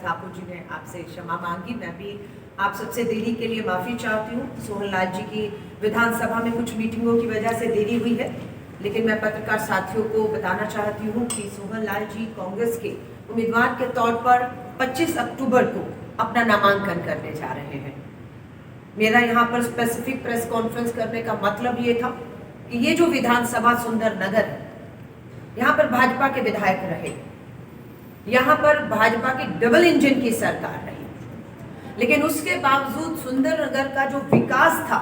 ठाकुर जी ने आपसे क्षमा मांगी। मैं भी आप सबसे देरी के लिए माफ़ी चाहती हूँ। सोहनलाल जी की विधानसभा में कुछ मीटिंगों की वजह से देरी हुई है, लेकिन मैं पत्रकार साथियों को बताना चाहती हूँ कि सोहनलाल जी कांग्रेस के उम्मीदवार के तौर पर 25 अक्टूबर को अपना नामांकन करने जा रहे हैं। मेरा यहाँ पर स्पेसिफिक प्रेस कॉन्फ्रेंस करने का मतलब ये था कि ये जो विधानसभा सुंदर नगर है, यहाँ पर भाजपा के विधायक रहे, यहाँ पर भाजपा की डबल इंजन की सरकार रही, लेकिन उसके बावजूद सुंदर नगर का जो विकास था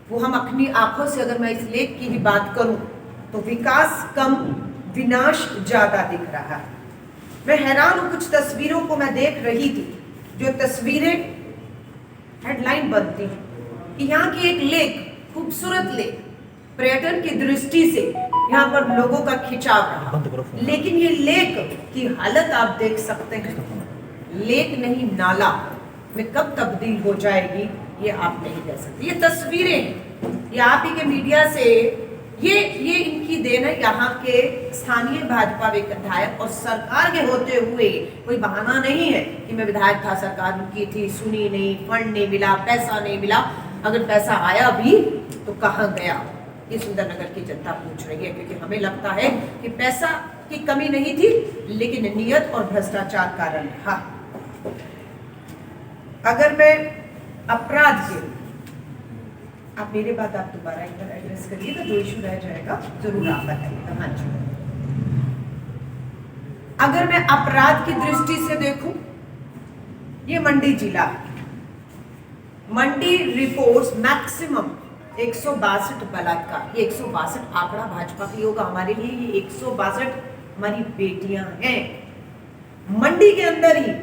वो हम अपनी आंखों से, अगर मैं इस लेख की ही बात करूं तो विकास कम विनाश ज्यादा दिख रहा है। मैं हैरान हूं, कुछ तस्वीरों को मैं देख रही थी, जो तस्वीरें हेडलाइन बनती हैं कि यहाँ की एक लेक, खूबसूरत लेक, पर्यटन की दृष्टि से यहाँ पर लोगों का खिंचाव रहा, लेकिन ये लेक की हालत आप देख सकते हैं। लेक नहीं नाला में कब तब्दील हो जाएगी ये आप नहीं कह सकते। ये तस्वीरें ये आप ही के मीडिया से ये इनकी देन है, यहाँ के स्थानीय भाजपा विधायक और सरकार के होते हुए कोई बहाना नहीं है कि मैं विधायक था, सरकार की थी, सुनी नहीं, फंड नहीं मिला, पैसा नहीं मिला। अगर पैसा आया भी तो कहाँ गया, ये सुंदर नगर की जनता पूछ रही है, क्योंकि हमें लगता है कि पैसा की कमी नहीं थी, लेकिन नियत और भ्रष्टाचार कारण था। अगर मैं अपराध के, आप मेरे बाद आप दोबारा एक बार एड्रेस करिएगा, जो इशू रह जाएगा जरूर आप बताइएगा। हाँ जी, अगर मैं अपराध की दृष्टि से देखूं, ये मंडी जिला है। मंडी रिपोर्ट्स मैक्सिमम 162 बलात्कार, ये 162 आंकड़ा भाजपा की होगा, हमारे लिए ये 162 हमारी बेटियां हैं। मंडी के अंदर ही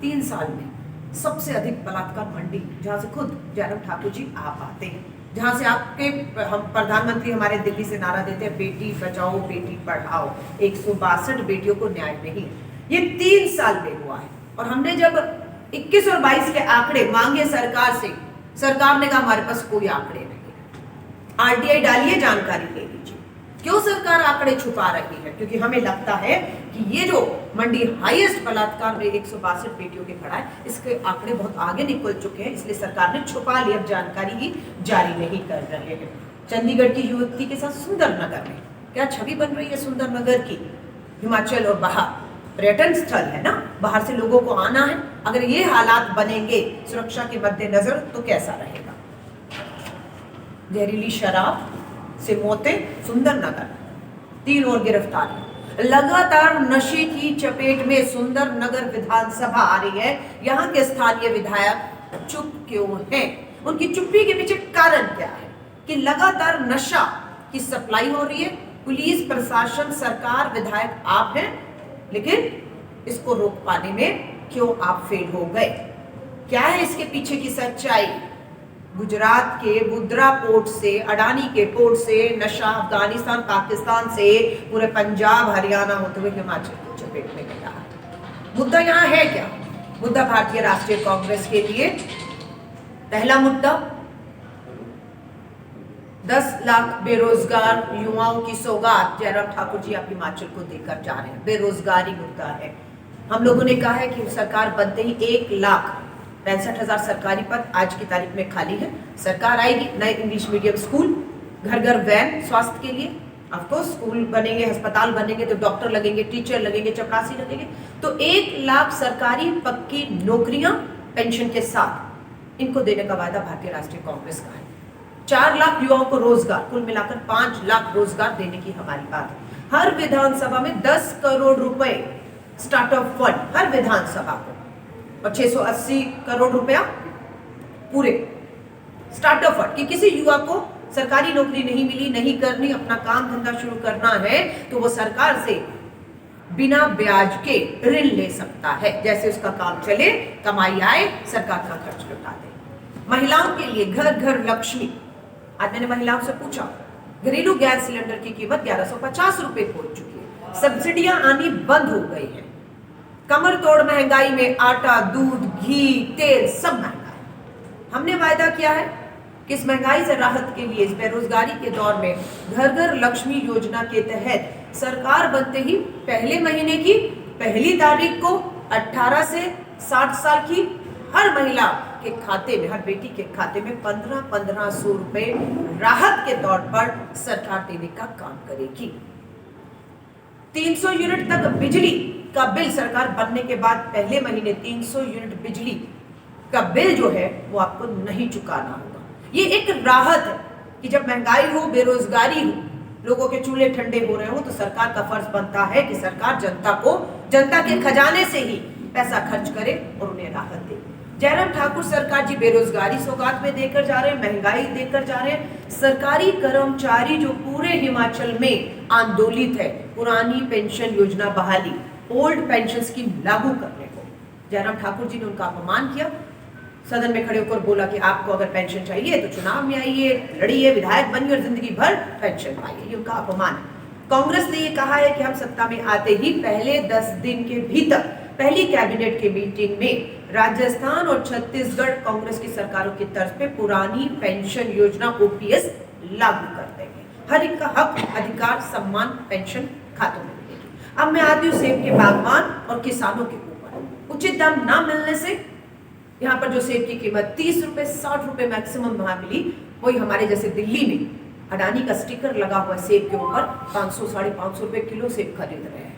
3 साल में सबसे अधिक बलात्कार मंडी, जहां से खुद जयराम ठाकुर जी आप आते हैं, जहां से आपके हम प्रधानमंत्री हमारे दिल्ली से नारा देते हैं, बेटी बचाओ बेटी पढ़ाओ। 162 बेटियों को न्याय नहीं, ये 3 साल में हुआ है। और हमने जब 21 और 22 के आंकड़े मांगे सरकार से, सरकार ने कहा हमारे पास कोई आंकड़े नहीं। आरटीआई डालिए, जानकारी ले लीजिए। क्यों सरकार आंकड़े छुपा रही है? क्योंकि हमें लगता है कि ये जो मंडी हाईएस्ट बलात्कार में 162 बेटियों के खड़ा है, इसके आंकड़े बहुत आगे निकल चुके हैं, इसलिए सरकार ने छुपा ली, अब जानकारी ही जारी नहीं कर रहे हैं। चंडीगढ़ की युवती के साथ सुंदर नगर में क्या छवि बन रही है सुंदर नगर की। हिमाचल और बाहर पर्यटन स्थल है ना, बाहर से लोगों को आना है। अगर ये हालात बनेंगे सुरक्षा के मद्देनजर तो कैसा रहेगा। जहरीली शराब से मौतें, सुंदर नगर 3 और गिरफ्तारी। लगातार नशे की चपेट में सुंदर नगर विधानसभा आ रही है। यहाँ के स्थानीय विधायक चुप क्यों हैं? उनकी चुप्पी के पीछे कारण क्या है कि लगातार नशा की सप्लाई हो रही है। पुलिस प्रशासन, सरकार, विधायक आप हैं, लेकिन इसको रोक पाने में क्यों आप फेल हो गए? क्या है इसके पीछे की सच्चाई? गुजरात के बुद्रा पोर्ट से, अडानी के पोर्ट से नशा अफगानिस्तान, पाकिस्तान से पूरे पंजाब, हरियाणा होते हुए हिमाचल की चपेट में गया। मुद्दा यहाँ है क्या? मुद्दा भारतीय राष्ट्रीय कांग्रेस के लिए पहला मुद्दा 10 लाख बेरोजगार युवाओं की सौगात जयराम ठाकुर जी आप हिमाचल को देकर जा रहे हैं। बेरोजगारी मुद्दा है। हम लोगों ने कहा है कि सरकार बनते ही 1,65,000 सरकारी पद आज की तारीख में खाली है। सरकार आएगी, नए इंग्लिश मीडियम स्कूल, घर घर वैन स्वास्थ्य के लिए, ऑफकोर्स स्कूल बनेंगे, अस्पताल बनेंगे तो डॉक्टर लगेंगे, टीचर लगेंगे, चपरासी लगेंगे। तो 1 लाख सरकारी पक्की नौकरियां पेंशन के साथ, इनको देने का वादा भारतीय राष्ट्रीय कांग्रेस का है। 4 लाख युवाओं को रोजगार, कुल मिलाकर 5 लाख रोजगार देने की हमारी बात है। हर विधानसभा में 10 करोड़ रुपए स्टार्टअप फंड हर विधानसभा को, और 680 करोड़ रुपया पूरे स्टार्टअप फंड कि किसी युवा को सरकारी नौकरी नहीं मिली, नहीं करनी, अपना काम धंधा शुरू करना है तो वो सरकार से बिना ब्याज के ऋण ले सकता है। जैसे उसका काम चले, कमाई आए, सरकार का खर्च लौटा दे। महिलाओं के लिए घर घर लक्ष्मी, आज मैंने महिलाओं से पूछा, घरेलू गैस सिलेंडर की कीमत 1150 रुपए पहुंच चुकी है। सब्सिडियां आनी बंद हो गई है। कमर तोड़ महंगाई में आटा, दूध, घी, तेल सब महंगा है। हमने वायदा किया है कि इस महंगाई से राहत के लिए, इस बेरोजगारी के दौर में घर घर लक्ष्मी योजना के तहत सरकार बनते ही पहले महीने की पहली तारीख को 18 से 60 साल की हर महिला के खाते में, हर बेटी के खाते में 1500 रुपए राहत के तौर पर सरकार देने का काम करेगी। 300 यूनिट तक बिजली का बिल सरकार बनने के बाद पहले महीने 300 यूनिट बिजली का बिल जो है वो आपको नहीं चुकाना होगा। ये एक राहत है कि जब महंगाई हो, बेरोजगारी हो, लोगों के चूल्हे ठंडे हो रहे हो, तो सरकार का फर्ज बनता है कि सरकार जनता के खजाने से ही पैसा खर्च करे और उन्हें राहत दे। जयराम ठाकुर सरकार जी बेरोजगारी सौगात में देकर जा रहे हैं, महंगाई देकर जा रहे हैं। सरकारी कर्मचारी जो पूरे हिमाचल में आंदोलित है पुरानी पेंशन योजना बहाली, ओल्ड पेंशन स्कीम लागू करने को, जयराम ठाकुर जी ने उनका अपमान किया। सदन में खड़े होकर बोला कि आपको अगर पेंशन चाहिए तो चुनाव में आइए, लड़िए, विधायक बनिए और जिंदगी भर पेंशन पाइए। ये उनका अपमान है। कांग्रेस ने ये कहा है कि हम सत्ता में आते ही पहले 10 दिन के भीतर पहली कैबिनेट की मीटिंग में राजस्थान और छत्तीसगढ़ कांग्रेस की सरकारों की तर्ज पे पुरानी पेंशन योजना ओपीएस लागू कर देंगे। हर एक का हक, अधिकार, सम्मान पेंशन खातों में मिलेगी। अब मैं आती हूँ सेब के बागवान और किसानों के ऊपर। उचित दाम ना मिलने से यहाँ पर जो सेब की कीमत 30 रुपए 60 रुपए मैक्सिमम वहां मिली, वही हमारे जैसे दिल्ली में अडानी का स्टिकर लगा हुआ सेब के ऊपर 500 550 रुपए किलो सेब खरीद रहे हैं।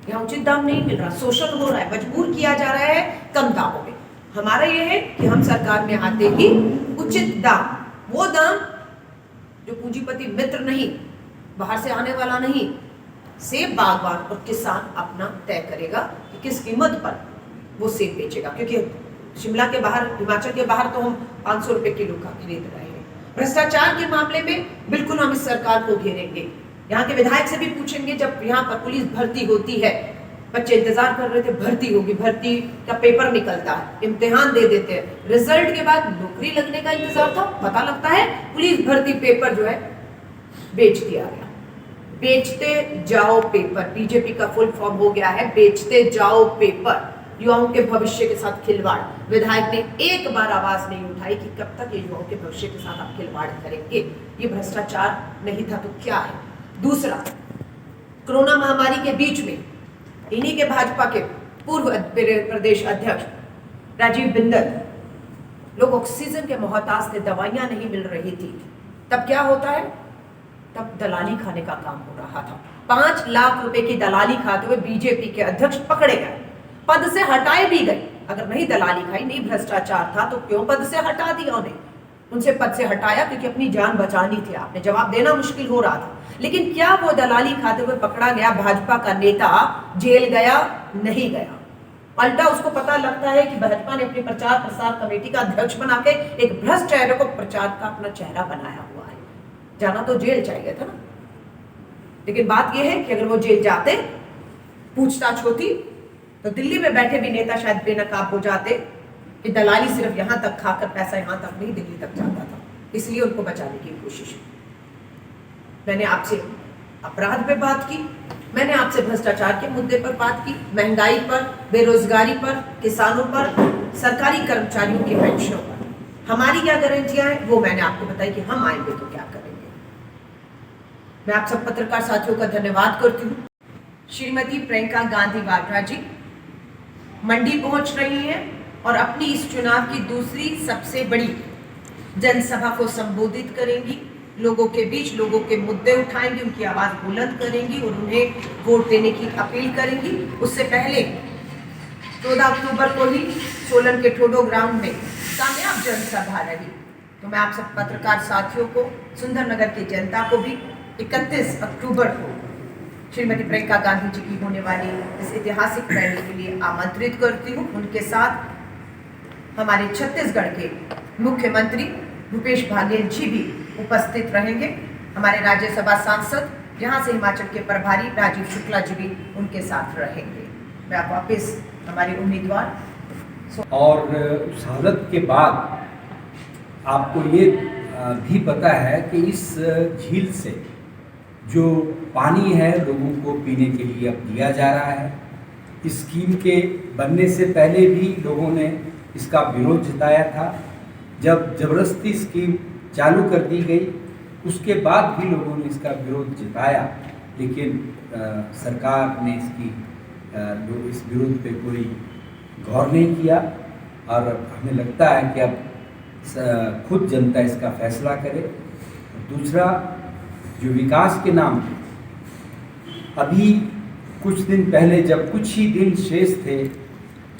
यहाँ उचित दाम नहीं मिल रहा, शोषण हो रहा है, मजबूर किया जा रहा है कम दामों में। हमारा यह है कि हम सरकार में आते ही उचित दाम, वो दाम जो पूंजीपति मित्र नहीं, बाहर से आने वाला नहीं, सेब बागवान और किसान अपना तय करेगा कि किस कीमत पर वो सेब बेचेगा। क्योंकि शिमला के बाहर, हिमाचल के बाहर तो हम 500 रुपए किलो का खरीद रहे हैं। भ्रष्टाचार के मामले में बिल्कुल हम इस सरकार को घेरेंगे। यहाँ के विधायक से भी पूछेंगे, जब यहाँ पर पुलिस भर्ती होती है, बच्चे इंतजार कर रहे थे भर्ती होगी, भर्ती का पेपर निकलता है, इम्तिहान दे देते हैं, रिजल्ट के बाद नौकरी लगने का इंतजार था, पता लगता है पुलिस भर्ती पेपर जो है बेच दिया गया। बेचते जाओ पेपर, बीजेपी का फुल फॉर्म हो गया है बेचते जाओ पेपर। युवाओं के भविष्य के साथ खिलवाड़। विधायक ने एक बार आवाज नहीं उठाई कि कब तक ये युवाओं के भविष्य के साथ आप खिलवाड़ करेंगे। ये भ्रष्टाचार नहीं था तो क्या है? दूसरा, कोरोना महामारी के बीच में इन्हीं के भाजपा के पूर्व प्रदेश अध्यक्ष राजीव बिंदल, लोग ऑक्सीजन के मोहताज थे, दवाइयां नहीं मिल रही थी। तब क्या होता है? तब दलाली खाने का काम हो रहा था। 5 लाख रुपए की दलाली खाते हुए बीजेपी के अध्यक्ष पकड़े गए, पद से हटाए भी गए। अगर नहीं दलाली खाई, नहीं भ्रष्टाचार था तो क्यों पद से हटा दिया उन्हें? उनसे पद से हटाया क्योंकि अपनी जान बचानी थी। आपने जवाब देना मुश्किल हो रहा था। लेकिन क्या वो दलाली खाते हुए पकड़ा गया भाजपा का नेता जेल गया? नहीं गया। अल्टा उसको पता लगता है कि भाजपा ने अपनी प्रचार प्रसार कमेटी का अध्यक्ष बना के एक भ्रष्ट चेहरे को प्रचार का अपना चेहरा बनाया हुआ है। जाना तो जेल चाहिए था ना। लेकिन बात यह है कि अगर वो जेल जाते, पूछताछ होती, तो दिल्ली में बैठे भी नेता शायद बेनकाब हो जाते कि दलाली सिर्फ यहां तक खाकर पैसा यहां तक नहीं दिल्ली तक जाता था। इसलिए उनको बचाने की कोशिश। मैंने आपसे अपराध पे बात की, मैंने आपसे भ्रष्टाचार के मुद्दे पर बात की, महंगाई पर, बेरोजगारी पर, किसानों पर, सरकारी कर्मचारियों की पेंशनों पर हमारी क्या गारंटियां हैं वो मैंने आपको बताई कि हम आएंगे तो क्या करेंगे। मैं आप सब पत्रकार साथियों का धन्यवाद करती हूँ। श्रीमती प्रियंका गांधी वाड्रा जी मंडी पहुंच रही हैं और अपनी इस चुनाव की दूसरी सबसे बड़ी जनसभा को संबोधित करेंगी। लोगों के बीच लोगों के मुद्दे उठाएंगी, उनकी आवाज बुलंद करेंगी और उन्हें वोट देने की अपील करेंगी। उससे पहले 14 अक्टूबर को ही सोलन के ठोडो ग्राउंड में कामयाब जनसभा रही। तो मैं आप सब पत्रकार साथियों को, सुंदरनगर की जनता को भी 31 अक्टूबर को श्रीमती प्रियंका गांधी जी की होने वाली इस ऐतिहासिक रैली के लिए आमंत्रित करती हूँ। उनके साथ हमारे छत्तीसगढ़ के मुख्यमंत्री भूपेश बघेल जी भी उपस्थित रहेंगे। हमारे राज्यसभा सांसद, यहाँ से हिमाचल के प्रभारी राजीव शुक्ला जी भी उनके साथ रहेंगे। मैं आप वापिस हमारे उम्मीदवार और उस हालत के बाद आपको ये भी पता है कि इस झील से जो पानी है लोगों को पीने के लिए अब दिया जा रहा है। स्कीम के बनने से पहले भी लोगों ने इसका विरोध जताया था। जब जबरदस्ती स्कीम चालू कर दी गई उसके बाद भी लोगों ने इसका विरोध जताया, लेकिन सरकार ने इसकी लोग इस विरोध पे कोई गौर नहीं किया और हमें लगता है कि अब खुद जनता इसका फैसला करे। दूसरा, जो विकास के नाम पे अभी कुछ दिन पहले जब कुछ ही दिन शेष थे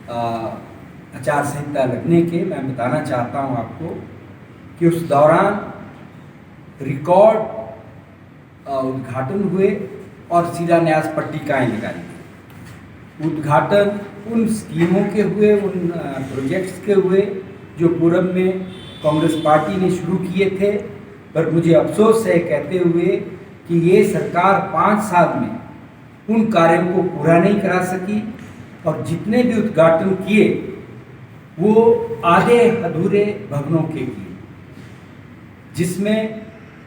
आचार संहिता लगने के, मैं बताना चाहता हूं आपको कि उस दौरान रिकॉर्ड उद्घाटन हुए और शिलान्यास पट्टिकाएं लगाई गई। उद्घाटन उन स्कीमों के हुए, उन प्रोजेक्ट्स के हुए जो पूर्व में कांग्रेस पार्टी ने शुरू किए थे। पर मुझे अफसोस है कहते हुए कि ये सरकार 5 साल में उन कार्यों को पूरा नहीं करा सकी और जितने भी उद्घाटन किए वो आधे अधूरे भवनों के किए, जिसमें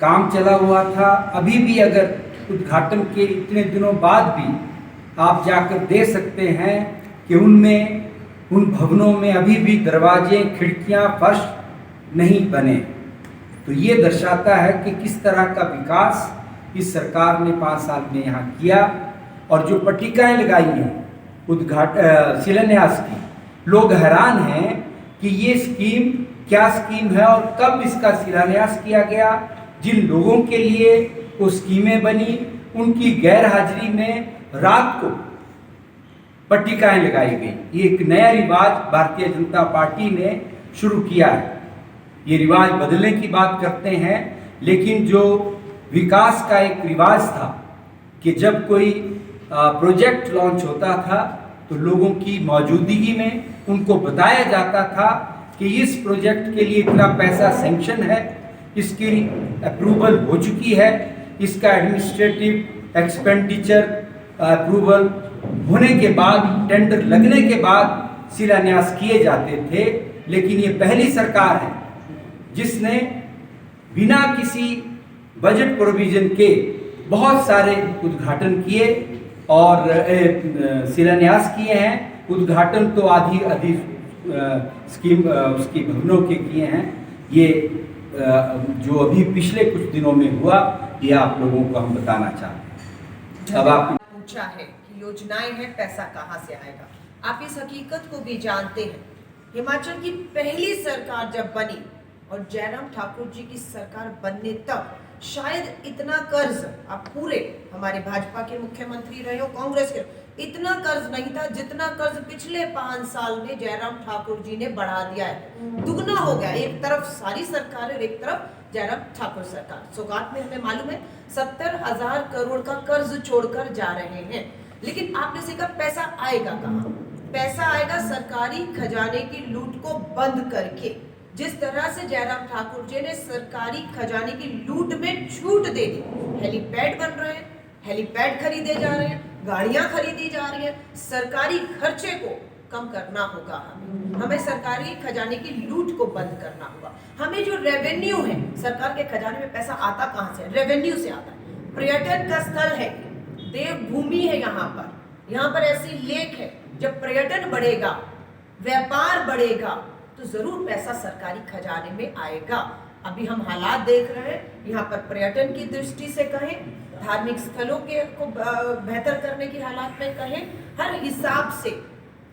काम चला हुआ था। अभी भी अगर उद्घाटन के इतने दिनों बाद भी आप जाकर देख सकते हैं कि उनमें, उन भवनों में अभी भी दरवाजे, खिड़कियां, फर्श नहीं बने। तो ये दर्शाता है कि किस तरह का विकास इस सरकार ने 5 साल में यहाँ किया। और जो पट्टिकाएं लगाई हैं शिलान्यास की, लोग हैरान हैं कि ये स्कीम क्या स्कीम है और कब इसका शिलान्यास किया गया। जिन लोगों के लिए वो स्कीमें बनी उनकी गैर हाजिरी में रात को पट्टिकाएं लगाई गई। ये एक नया रिवाज भारतीय जनता पार्टी ने शुरू किया है। ये रिवाज बदलने की बात करते हैं, लेकिन जो विकास का एक रिवाज था कि जब कोई प्रोजेक्ट लॉन्च होता था तो लोगों की मौजूदगी में उनको बताया जाता था कि इस प्रोजेक्ट के लिए इतना पैसा सैंक्शन है, इसकी अप्रूवल हो चुकी है, इसका एडमिनिस्ट्रेटिव एक्सपेंडिचर अप्रूवल होने के बाद, टेंडर लगने के बाद शिलान्यास किए जाते थे। लेकिन ये पहली सरकार है जिसने बिना किसी बजट प्रोविजन के बहुत सारे उद्घाटन किए और शिलान्यास किए हैं। उद्घाटन तो आधी स्कीम उसकी भवनों के किए हैं। ये जो अभी पिछले कुछ दिनों में हुआ, ये आप लोगों को हम बताना चाहते हैं। अब आप पूछा है कि योजनाएं हैं, पैसा कहां से आएगा। आप इस हकीकत को भी जानते हैं, हिमाचल की पहली सरकार जब बनी और जयराम ठाकुर जी की सरकार बनने तक शायद इतना कर्ज, आप पूरे हमारे भाजपा के मुख्यमंत्री रहे हो, कांग्रेस के, इतना कर्ज नहीं था जितना कर्ज पिछले 5 साल में जयराम ठाकुर जी ने बढ़ा दिया है। दुगना हो गया। एक तरफ सारी सरकार है, एक तरफ जयराम ठाकुर सरकार। सौगात में हमें मालूम है 70,000 करोड़ का कर्ज छोड़कर जा रहे हैं। लेकिन आपने से कहा पैसा आएगा कहां? पैसा आएगा सरकारी खजाने की लूट को बंद करके। जिस तरह से जयराम ठाकुर जी ने सरकारी खजाने की लूट में छूट दे दी, हेलीपैड बन रहे हैं, हेलीपैड खरीदे जा रहे हैं, गाड़ियां खरीदी जा रही हैं, सरकारी खर्चे को कम करना होगा। हमें सरकारी खजाने की लूट को बंद करना होगा। हमें जो रेवेन्यू है, सरकार के खजाने में पैसा आता कहां से? रेवेन्यू से आता है। पर्यटन का स्थल है, देवभूमि है, यहाँ पर ऐसी लेक है। जब पर्यटन बढ़ेगा, व्यापार बढ़ेगा, तो जरूर पैसा सरकारी खजाने में आएगा। अभी हम हालात देख रहे हैं, यहाँ पर पर्यटन की दृष्टि से कहें, धार्मिक स्थलों के को बेहतर करने की हालात में कहें, हर हिसाब से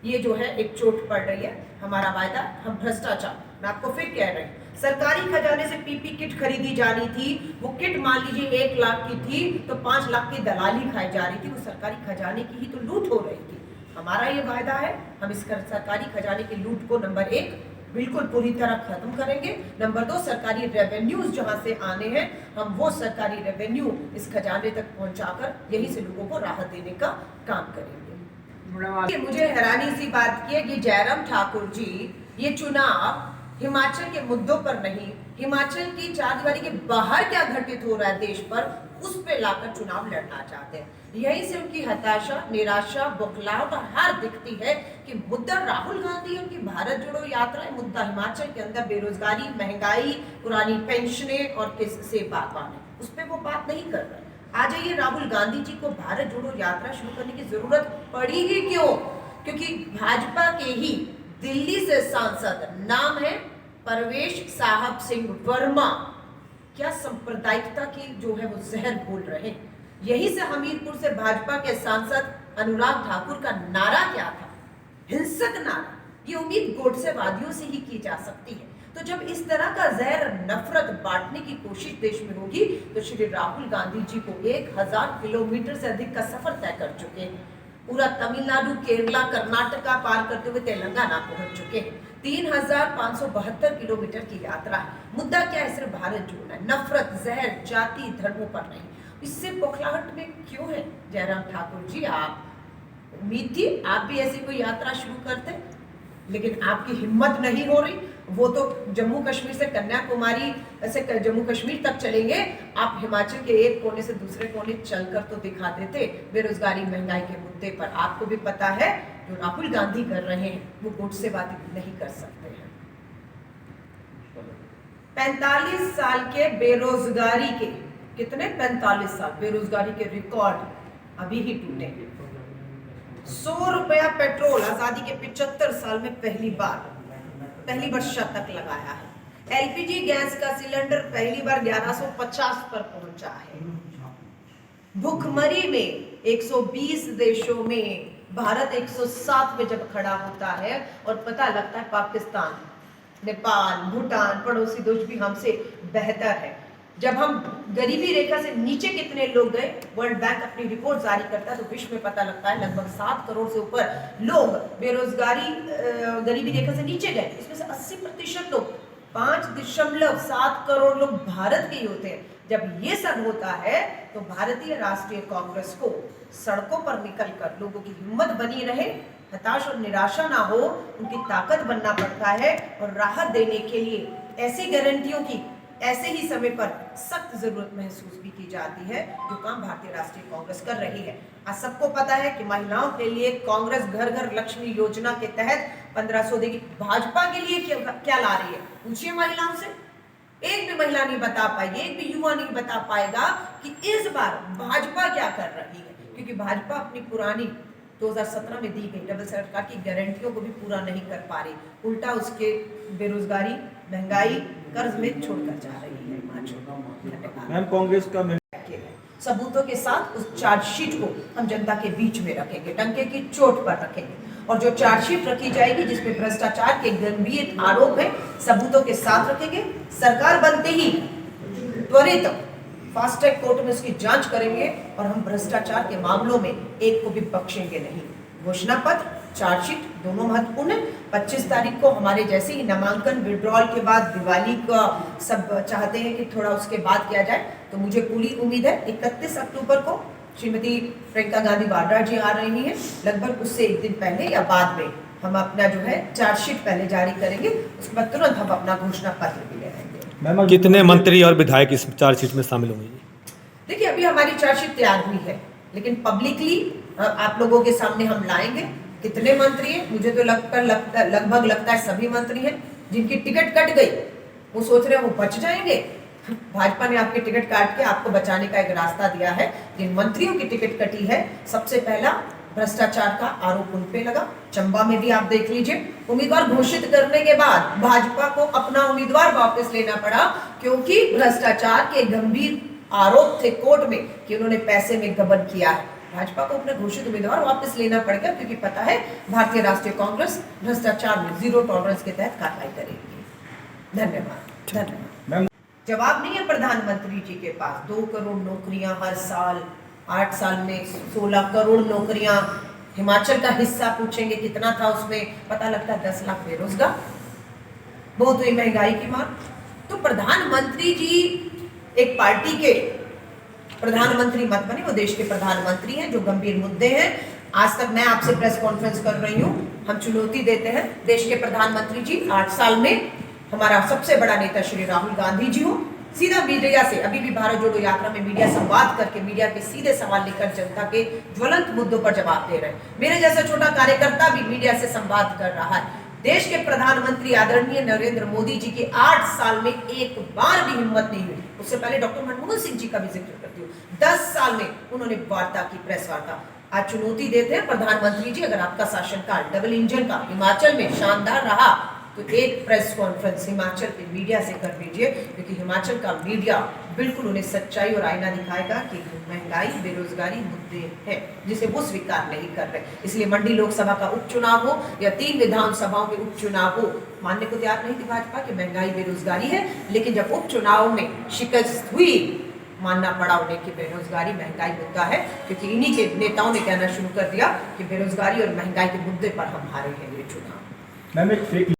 ये जो है एक चोट पड़ रही है। हमारा वायदा, हम भ्रष्टाचार, मैं आपको फिर कह रही हूँ, सरकारी खजाने से पीपी किट खरीदी जानी थी। वो किट मान लीजिए 1 लाख की थी तो 5 लाख की दलाली खाई जा रही थी। वो सरकारी खजाने की ही तो लूट हो रही थी। हमारा ये वायदा है, हम इस सरकारी खजाने की लूट को नंबर 1 बिल्कुल पूरी तरह खत्म करेंगे। नंबर 2, सरकारी रेवेन्यूज जहां से आने हैं, हम वो सरकारी रेवेन्यू इस खजाने तक पहुंचाकर यही से लोगों को राहत देने का काम करेंगे। मुझे हैरानी सी बात की है कि जयराम ठाकुर जी ये चुनाव हिमाचल के मुद्दों पर नहीं, हिमाचल की चारदीवारी के बाहर क्या घटित हो रहा है देश पर, उस पे लाकर चुनाव लड़ना चाहते हैं। यही से उनकी हताशा, निराशा, बौखलाहट और हार दिखती है कि मुद्दा राहुल गांधी, उनकी भारत जोड़ो यात्रा है, मुद्दा हिमाचल के अंदर बेरोजगारी, महंगाई, पुरानी पेंशनें और किससे बागवानी, उस पर वो बात नहीं कर रहे। आ जाइए, राहुल गांधी जी को भारत जोड़ो यात्रा शुरू करने की जरूरत पड़ी ही क्यों? क्योंकि भाजपा के ही दिल्ली से सांसद, नाम है परवेश साहब सिंह वर्मा, क्या सांप्रदायिकता की जो है वो जहर घोल रहे हैं। यही से हमीरपुर से भाजपा के सांसद अनुराग ठाकुर का नारा क्या था, हिंसक नारा, ये उम्मीद गोडसेवादियों से ही की जा सकती है। तो जब इस तरह का जहर नफरत बांटने की कोशिश देश में होगी तो श्री राहुल गांधी जी को 1000 किलोमीटर से अधिक का सफर तय कर चुके हैं। पूरा तमिलनाडु, केरला, कर्नाटका पार करते हुए तेलंगाना पहुंच चुके हैं। 3572 किलोमीटर की यात्रा है। मुद्दा क्या है? सिर्फ भारत जोड़ना है, नफरत, जहर, जाति, धर्मों पर नहीं। इससे बौखलाहट में क्यों है जयराम ठाकुर जी? आप उम्मीद थी आप भी ऐसी कोई यात्रा शुरू करते, लेकिन आपकी हिम्मत नहीं हो रही। वो तो जम्मू कश्मीर से कन्याकुमारी से जम्मू कश्मीर तक चलेंगे, आप हिमाचल के एक कोने से दूसरे कोने चलकर तो दिखा देते। बेरोजगारी, महंगाई के मुद्दे पर आपको भी पता है जो राहुल गांधी कर रहे हैं वो गोडसेवादी नहीं कर सकते हैं। 45 साल के बेरोजगारी के, कितने 45 साल बेरोजगारी के रिकॉर्ड अभी ही टूटे। 100 रुपया पेट्रोल आजादी के 75 साल में पहली बार शतक लगाया है। एलपीजी गैस का सिलेंडर पहली बार 1150 पर पहुंचा है। भुखमरी में 120 देशों में भारत 107 में जब खड़ा होता है और पता लगता है पाकिस्तान, नेपाल, भूटान, पड़ोसी देश भी हमसे बेहतर है। जब हम गरीबी रेखा से नीचे कितने लोग गए, वर्ल्ड बैंक अपनी रिपोर्ट जारी करता है तो विश्व में पता लगता है लगभग 7 करोड़ से ऊपर लोग बेरोजगारी, गरीबी रेखा से नीचे गए। इसमें से 80% लोग, 5.7 करोड़ लोग भारत के ही होते हैं। जब ये सब होता है तो भारतीय राष्ट्रीय कांग्रेस को सड़कों पर निकलकर लोगों की हिम्मत बनी रहे, हताश और निराशा ना हो, उनकी ताकत बनना पड़ता है। और राहत देने के लिए ऐसी गारंटियों की ऐसे ही समय पर सख्त जरूरत महसूस भी की जाती है, जो काम भारतीय राष्ट्रीय कांग्रेस कर रही है। आज सबको पता है कि महिलाओं के लिए कांग्रेस घर घर लक्ष्मी योजना के तहत 1500 देगी। भाजपा के लिए क्या ला रही है? पूछिए महिलाओं से, एक भी महिला नहीं बता पाएगी, एक भी युवा नहीं बता पाएगा कि इस बार भाजपा क्या कर रही है। क्योंकि भाजपा अपनी पुरानी 2017 में दी गई डबल सरकार की गारंटियों को भी पूरा नहीं कर पा रही, उल्टा उसके बेरोजगारी, महंगाई, कर्ज में छोड़कर जा रही है। मैम, कांग्रेस का सबूतों के साथ उस चार्जशीट को हम जनता के बीच में रखेंगे, डंके की चोट पर रखेंगे। और जो चार्जशीट रखी जाएगी जिसमें भ्रष्टाचार के गंभीर आरोप है, सबूतों के साथ रखेंगे। सरकार बनते ही त्वरित फास्ट ट्रैक कोर्ट में उसकी जांच करेंगे और हम भ्रष्टाचार के मामलों में एक को भी बख्शेंगे नहीं। घोषणा पत्र, चार्जशीट दोनों महत्वपूर्ण है। 25 तारीख को हमारे जैसे ही नामांकन विड्रॉल के बाद दिवाली का सब चाहते हैं कि थोड़ा उसके बाद किया जाए, तो मुझे पूरी उम्मीद है 31 अक्टूबर को श्रीमती प्रियंका गांधी वाड्रा जी आ रही हैं। लगभग उससे एक दिन पहले या बाद में हम अपना जो है चार्जशीट पहले जारी करेंगे, उसके बाद तुरंत हम अपना घोषणा पत्र भी ले आएंगे। कितने मंत्री और विधायक इस चार्जशीट में शामिल होंगे? देखिए, अभी हमारी चार्जशीट तैयार हुई है, लेकिन पब्लिकली आप लोगों के सामने हम लाएंगे। कितने मंत्री हैं? मुझे तो लगभग लगता है सभी मंत्री हैं। जिनकी टिकट कट गई वो सोच रहे हैं वो बच जाएंगे। भाजपा ने आपके टिकट काट के आपको बचाने का एक रास्ता दिया है। जिन मंत्रियों की टिकट कटी है, सबसे पहला भ्रष्टाचार का आरोप उन पे लगा। चंबा में भी आप देख लीजिए, उम्मीदवार घोषित करने के बाद भाजपा को अपना उम्मीदवार वापस लेना पड़ा, क्योंकि भ्रष्टाचार के गंभीर आरोप थे कोर्ट में कि उन्होंने पैसे में गबन किया है। भाजपा को अपने घोषित उम्मीदवार वापस लेना पड़ेगा, क्योंकि पता है भारतीय राष्ट्रीय कांग्रेस भ्रष्टाचार में जीरो टॉलरेंस के तहत कार्रवाई करेगी। धन्यवाद। जवाब नहीं है प्रधानमंत्री जी के पास। 2 करोड़ नौकरियां हर साल, 8 साल में 16 करोड़ नौकरियां। हिमाचल का हिस्सा पूछेंगे कितना था, उसमें पता लगता है 10 लाख बेरोजगार। बहुत हुई महंगाई की मार। तो प्रधानमंत्री जी एक पार्टी के प्रधानमंत्री मत बने, वो देश के प्रधानमंत्री हैं। जो गंभीर मुद्दे हैं, आज तक मैं आपसे प्रेस कॉन्फ्रेंस कर रही हूँ, हम चुनौती देते हैं देश के प्रधानमंत्री जी 8 साल में हमारा सबसे बड़ा नेता श्री राहुल गांधी जी हो, सीधा मीडिया से, अभी भी भारत जोड़ो यात्रा में मीडिया संवाद करके मीडिया के सीधे सवाल लेकर जनता के ज्वलंत मुद्दों पर जवाब दे रहे हैं। मेरे जैसा छोटा कार्यकर्ता भी मीडिया से संवाद कर रहा है। देश के प्रधानमंत्री आदरणीय नरेंद्र मोदी जी के 8 साल में एक बार भी हिम्मत नहीं हुई। उससे पहले डॉक्टर मनमोहन सिंह जी का भी जिक्र करती हूँ, 10 साल में उन्होंने वार्ता की, प्रेस वार्ता। आज चुनौती देते हैं प्रधानमंत्री जी, अगर आपका शासनकाल डबल इंजन का हिमाचल में शानदार रहा तो एक प्रेस कॉन्फ्रेंस हिमाचल के मीडिया से कर दीजिए, क्योंकि हिमाचल का मीडिया बिल्कुल उन्हें सच्चाई और आईना दिखाएगा कि महंगाई बेरोजगारी मुद्दे हैं जिसे वो स्वीकार नहीं कर रहे। इसलिए मंडी लोकसभा का उपचुनाव हो या 3 विधानसभाओं के उपचुनाव हो, मानने को तैयार नहीं थी भाजपा कि महंगाई बेरोजगारी है, लेकिन जब उपचुनाव में शिकस्त हुई मानना पड़ा उन्हें कि बेरोजगारी महंगाई मुद्दा है, क्योंकि इन्हीं के नेताओं ने कहना शुरू कर दिया कि बेरोजगारी और महंगाई के मुद्दे पर हम हारे हैं ये चुनाव। मैम एक फेक